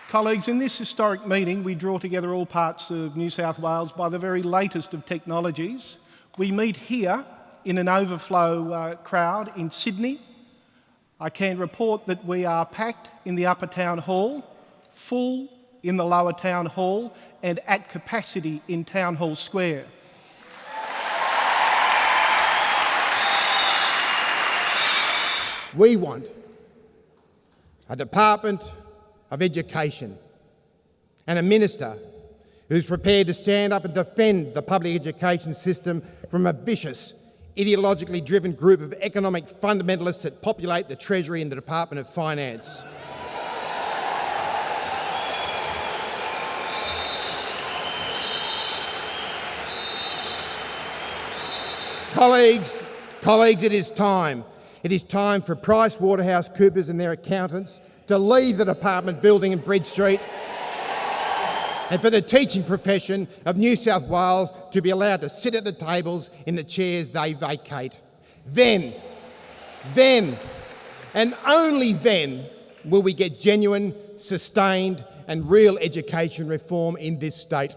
Colleagues, in this historic meeting, we draw together all parts of New South Wales by the very latest of technologies. We meet here in an overflow crowd in Sydney. I can report that we are packed in the upper town hall, full in the lower town hall, and at capacity in Town Hall Square. We want a Department of Education and a minister who's prepared to stand up and defend the public education system from a vicious, ideologically driven group of economic fundamentalists that populate the Treasury and the Department of Finance. Colleagues, it is time. It is time for PricewaterhouseCoopers and their accountants to leave the department building in Bridge Street and for the teaching profession of New South Wales to be allowed to sit at the tables in the chairs they vacate. Then, and only then, will we get genuine, sustained and real education reform in this state.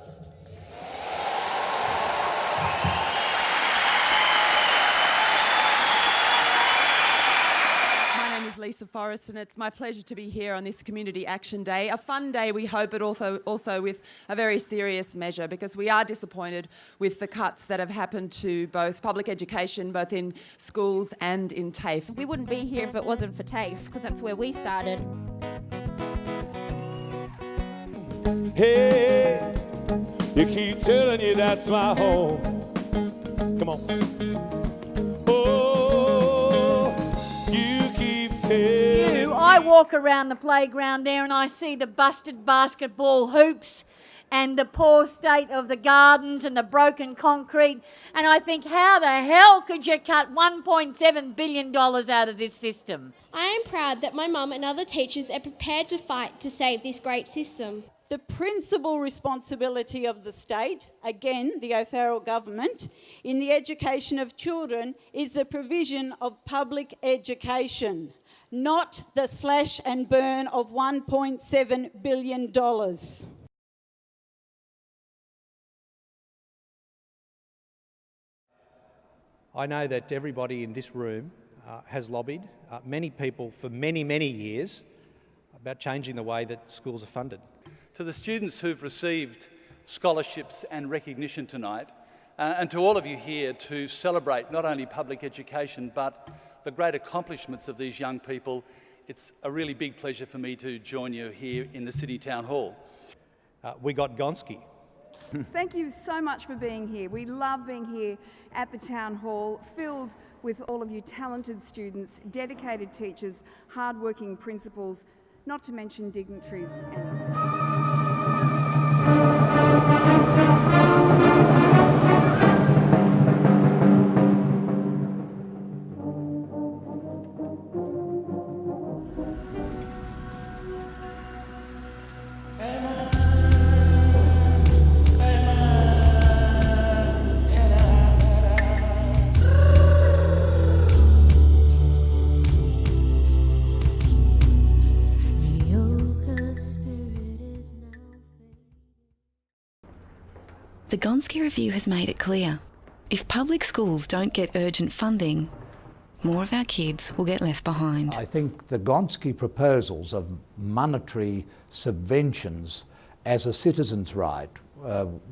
Lisa Forrest, and it's my pleasure to be here on this Community Action Day. A fun day, we hope, but also with a very serious measure, because we are disappointed with the cuts that have happened to both public education, both in schools and in TAFE. We wouldn't be here if it wasn't for TAFE, because that's where we started. Hey, you keep telling you that's my home. Come on. I walk around the playground there and I see the busted basketball hoops and the poor state of the gardens and the broken concrete, and I think, how the hell could you cut $1.7 billion out of this system? I am proud that my mum and other teachers are prepared to fight to save this great system. The principal responsibility of the state, again the O'Farrell government, in the education of children is the provision of public education, not the slash and burn of $1.7 billion. I know that everybody in this room has lobbied, many people for many, many years, about changing the way that schools are funded. To the students who've received scholarships and recognition tonight, and to all of you here to celebrate not only public education but the great accomplishments of these young people, it's a really big pleasure for me to join you here in the City Town Hall. We got GONSKI. Thank you so much for being here. We love being here at the Town Hall, filled with all of you talented students, dedicated teachers, hard-working principals, not to mention dignitaries and... The GONSKI Review has made it clear, if public schools don't get urgent funding, more of our kids will get left behind. I think the GONSKI proposals of monetary subventions as a citizen's right,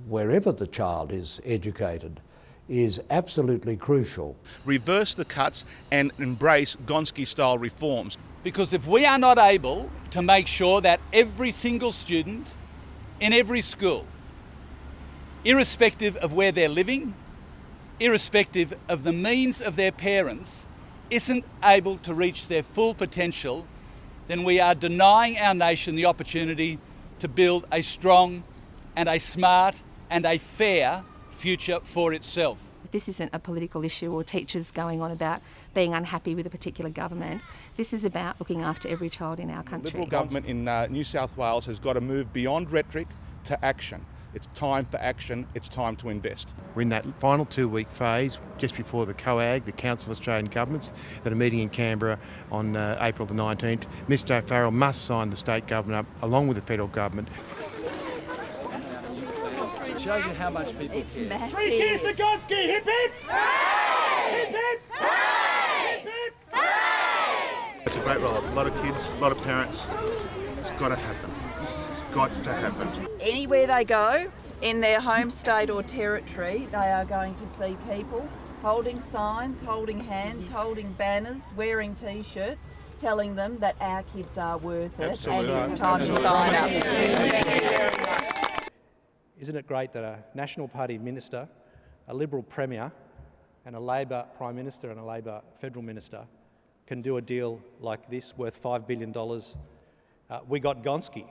wherever the child is educated, is absolutely crucial. Reverse the cuts and embrace GONSKI-style reforms. Because if we are not able to make sure that every single student in every school, irrespective of where they're living, irrespective of the means of their parents, isn't able to reach their full potential, then we are denying our nation the opportunity to build a strong and a smart and a fair future for itself. This isn't a political issue or teachers going on about being unhappy with a particular government. This is about looking after every child in our country. The Liberal government in New South Wales has got to move beyond rhetoric to action. It's time for action. It's time to invest. We're in that final 2-week phase just before the COAG, the Council of Australian Governments, that are meeting in Canberra on April the 19th. Mr O'Farrell must sign the state government up along with the federal government. It shows you how much people It's care. massive. 3 cheers to GONSKI! Hip hip! Hip hip! Hip hip! It's a great role. A lot of kids, a lot of parents. It's got to happen. It's got to happen. Anywhere they go, in their home state or territory, they are going to see people holding signs, holding hands, holding banners, wearing T-shirts, telling them that our kids are worth it. Absolutely. And it's time to sign up. Thank you very much. Isn't it great that a National Party minister, a Liberal Premier and a Labor Prime Minister and a Labor Federal Minister can do a deal like this worth $5 billion? We got GONSKI.